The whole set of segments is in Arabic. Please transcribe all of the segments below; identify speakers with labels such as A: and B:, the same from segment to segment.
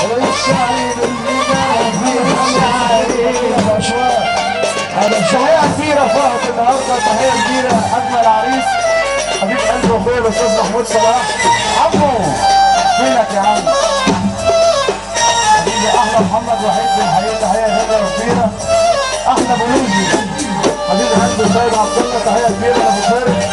A: والشعير اللي جاي فيها الشعير تحية كبيرة فرحة النهارده، تحية كبيرة أجمل عريس حبيب قلبي وأخويا الأستاذ محمود صلاح. عمو فينك يا عم؟ حبيبي أحلى محمد وحيد بنحييه تحية غالية وكبيرة. أحلى بولوزي حبيب قلبي السيد عبد الله، تحية كبيرة لأبو فارس.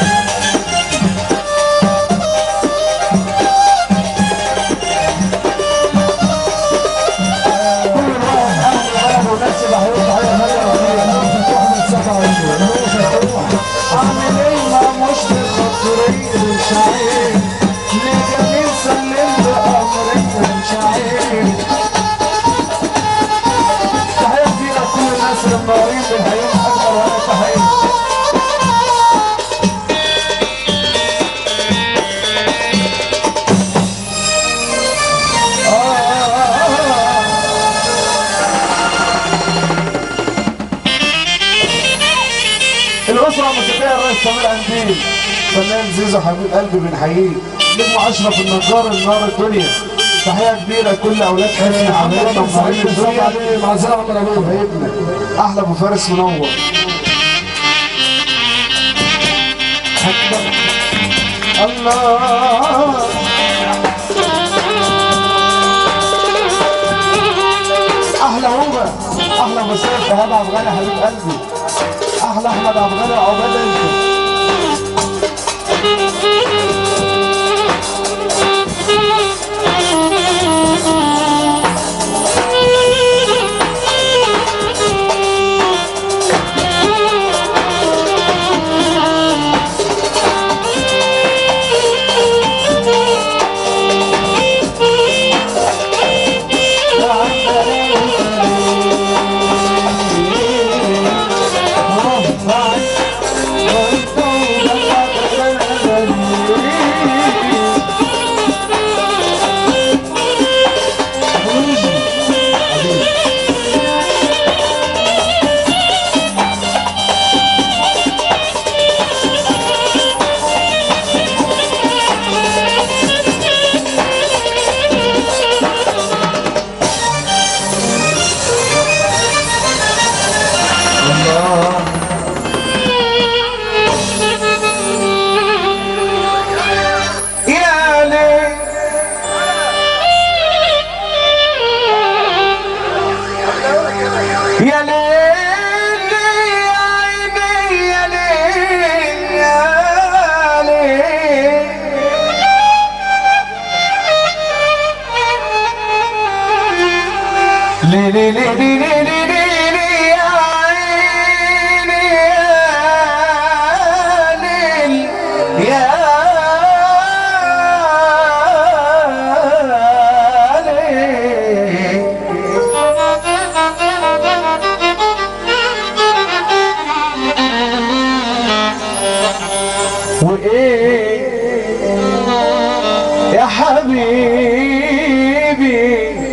A: اعمل ايه ما مش بخاطري الشعير لجميل سلم بامرك الشعير. تحية كبيرة لكل الناس المنورين بالهيوم اكبر وانا تحية. الأسرة الموسيقية الرئيس سمير قنديل، فنان زيزو حبيب قلبي بنحييه. نجم أشرف النجار النار الدنيا، تحية كبيرة لكل أولاد حسن حبيبنا ومنورين الدنيا. مع السلامة حبيبنا أحلى أبو فارس منور. الله أحلى هوبة، أحلى أبو سيف إيهاب عبد الغني حبيب قلبي، احلى احمد عبد الغني عقبال انتوا.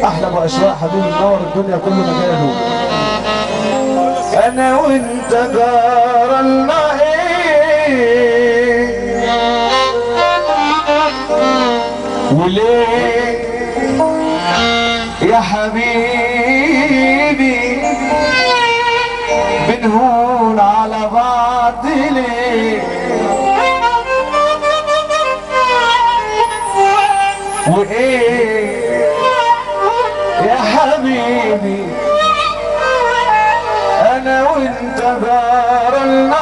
A: احلى ابو اشواق حبيبي منور الدنيا كل مكانه. انا وانت جار المعين وليه يا حبيبي بنهون على بعض ليه وايه يا حبيبي انا وانت جار العين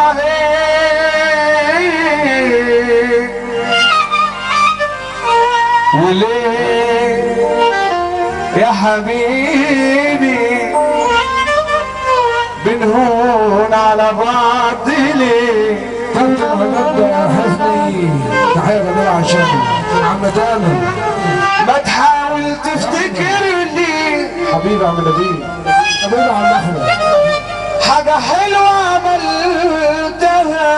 A: وليه يا حبيبي بنهون على بعض ليه.
B: كنت بنبدا يا حزني تحيه جميله عشان عم تامر.
A: ما تحاول تفتكرني
B: حبيبي عم نبيل، حبيبي عم احمد،
A: حاجة حلوة عملتها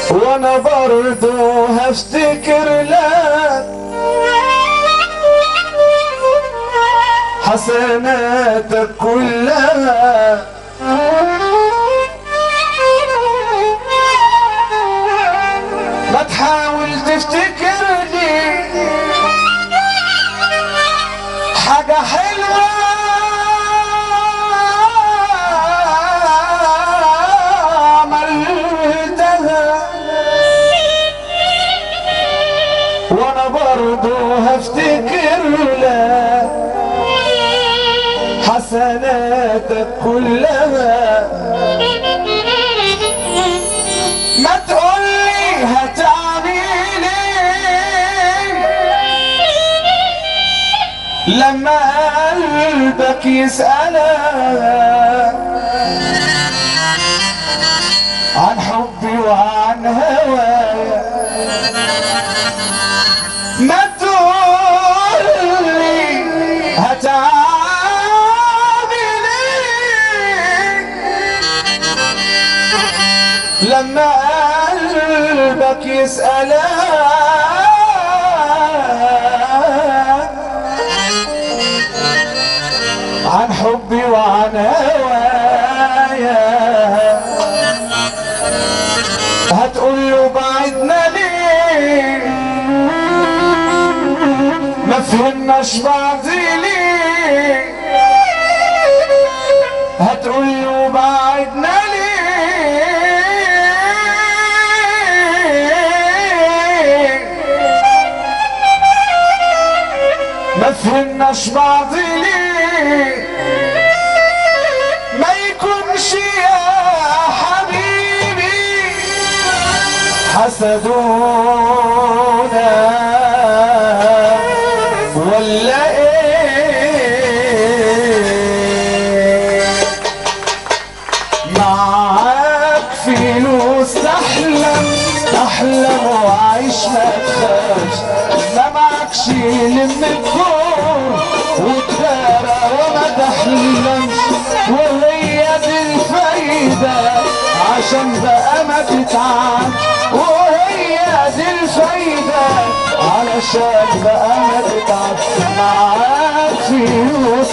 A: وانا برضو هفتكر لك حسناتك كلها. ما تحاول تفتكرني حاجة حلوة عملتها وانا برضو هفتكر لك حسناتك كلها. ما تقولي هتعمل ايه لما قلبك يسألك عن حبي وعن هوايا. ما تقولي هتعمل ايه لما قلبك يسألك عن حبي وعن هوايا. هتقول له بعدنا ليه ما فهمناش بعض ليه. هتقول له بعدنا ما فهمناش بعض ليه. ما يكونش يا حبيبي حسدونا ولا ايه. معاك فلوس تحلم وعيش ما تخافش. ما معكش لم الدور وتدارى وما تحلمش. وهي دي الفايدة عشان بقى ما تتعبش. وهي دي الفايدة علشان بقى ما تتعبش. معاك فلوس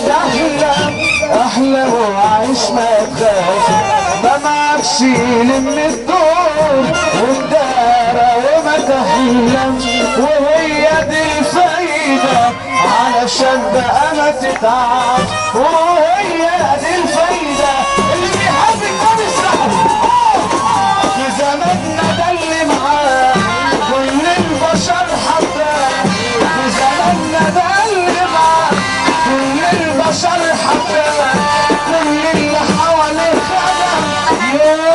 A: احلم وعيش ما تخافش. ما معكش لم الدور وتدارى وما تحلمش. وهي دي الفايدة علشان بقى ما تتعب. وهي دي الفايدة اللي بيحبك ما بيسرحش. في زماننا ده اللي معاه كل البشر حباه. في زماننا ده اللي معاه كل البشر حباه. كل اللي حواليه خدم.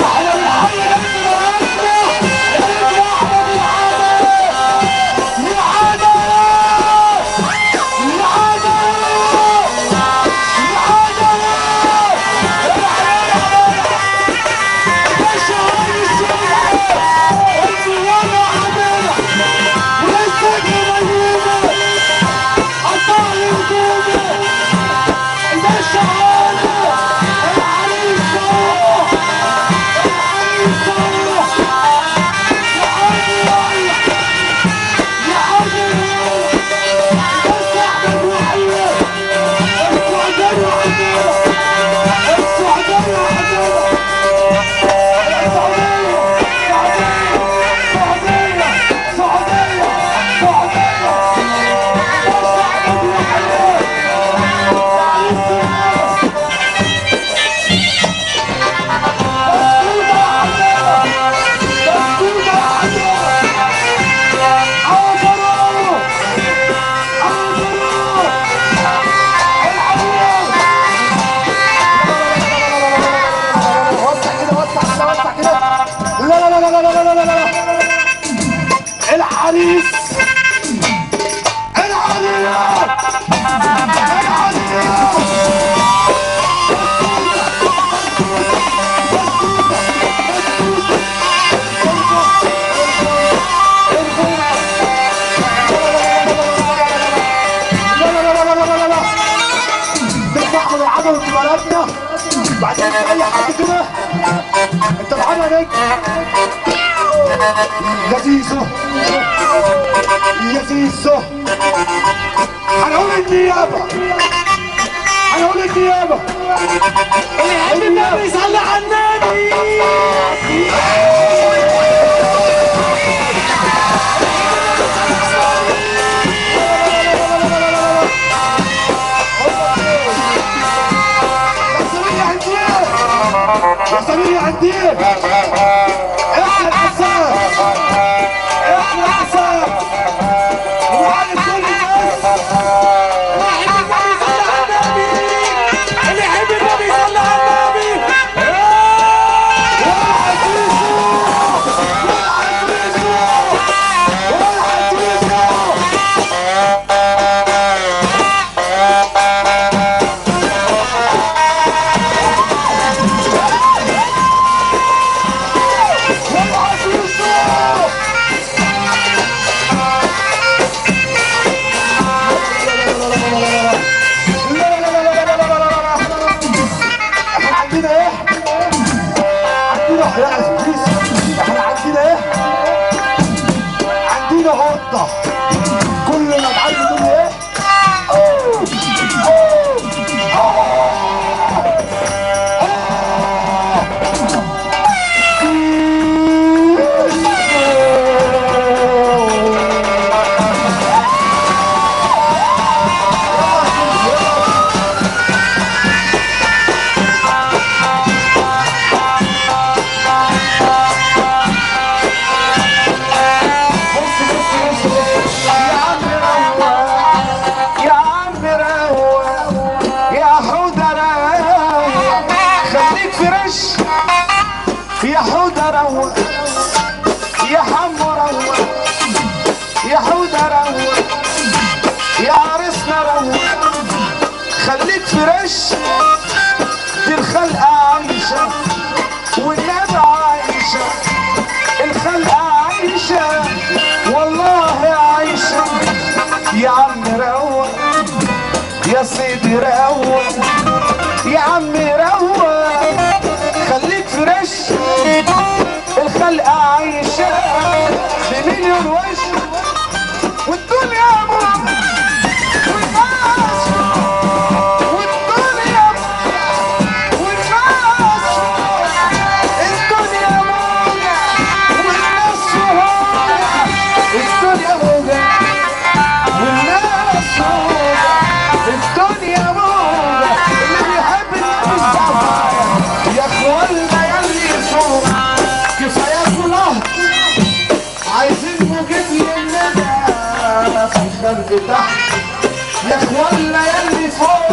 A: احنا الحي العريس بنستحمل العضل في بلدنا. بعدين اي حد كده انت معانا نجم يا زيزو يا زيزو. هنقول النيابة اللي يحب النبي يصلي على النبي. عابدين، احنا العساك، احنا العساك، وعلى كل الناس اللي يحب النبي صلى على النبي، كل ما تعدي تقول ايه؟ يا حودة روق، يا حمو روق، يا حودة روق، يا عرسنا روق، خليك فريش، دي الخلقة عايشة والنبي عايشة، الخلقة عايشة والله عايشة، يا عم روق، يا سيدي روق، يا عم روق، خليك فريش، الخلقة عايشة بمليون وش، والدنيا مرة والناس، والدنيا والناس، الدنيا موجة والناس سهولة، الدنيا موجة والناس سهولة، الدنيا موجة، اللي بيحب النبي الصفايا يا اخوانا يلي فوق كفاية كلها، عايزين نجيب للندى في الخلق تحت، يا اخوانا يلي فوق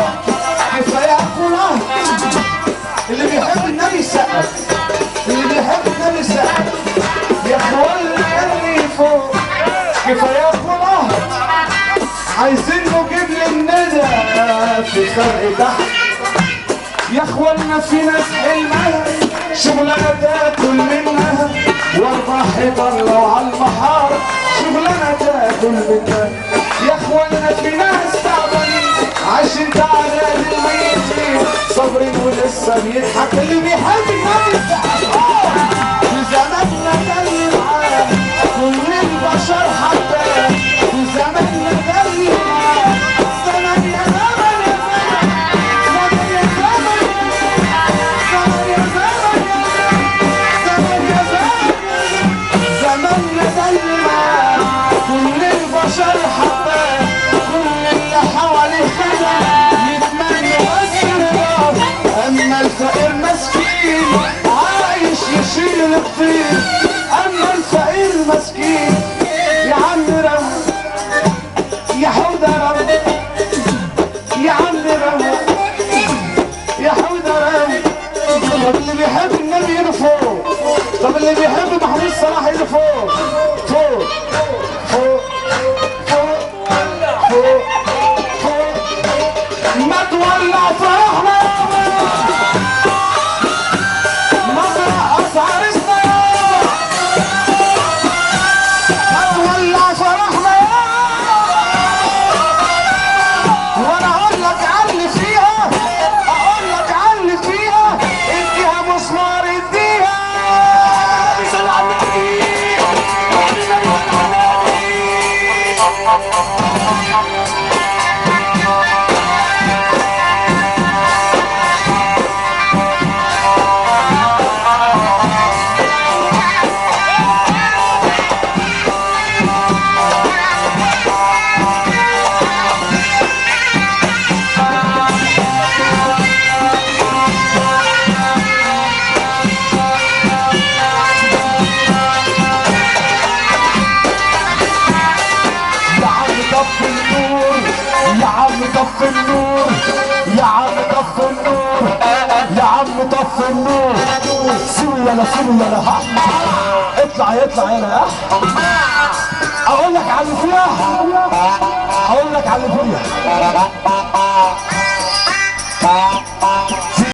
A: كفاية كلها، اللي بيحب النبي يسقف، اللي بيحب النبي يسقف، يا اخوانا يلي فوق كفاية كلها، عايزين نجيب للندى في الخلق تحت، يا اخوانا في ناس حلمها شغلانه تاكل منها، واربع حيطان لو على البحار شغلانه تاكل منها، يا اخوانا في ناس تعبانين عايشين تعبان الميتين صابرين ولسه بيضحك، اللي بيحب النبي في زماننا ده اللي معاه كل البشر حباه، في زماننا ده اللي معاه زمن يا زمن يا زمن يا زمن يا زمن زمن يا زمن، زماننا ده اللي معاه كل البشر حباه، كل اللي حواليه خده يتمنى بس رضاه، اما الفقير مسكين عايش يشيل الطين، اما الفقير مسكين يا عم روق، يا حودة روق، يا عم روق، يا حودة روق، طب اللي بيحب النبي يجي فوق، طب اللي بيحب محمود صلاح يجي فوق، فوق فوق فوق فوق فوق، ما تولع فرحنا مطرح اسعار السيارة، ما تولع فرحنا وانا اقول لك علي فيها، اقول لك علي فيها، اديها مسمار اديها، صل على النبي طفي النور يا عم طفي النور يا عم طفي النور يا عم طفي النور سيبوا يلا سيبوا يلا ها اطلع يطلع يلا ها اقول لك على اللي فيها اقول لك على اللي فيها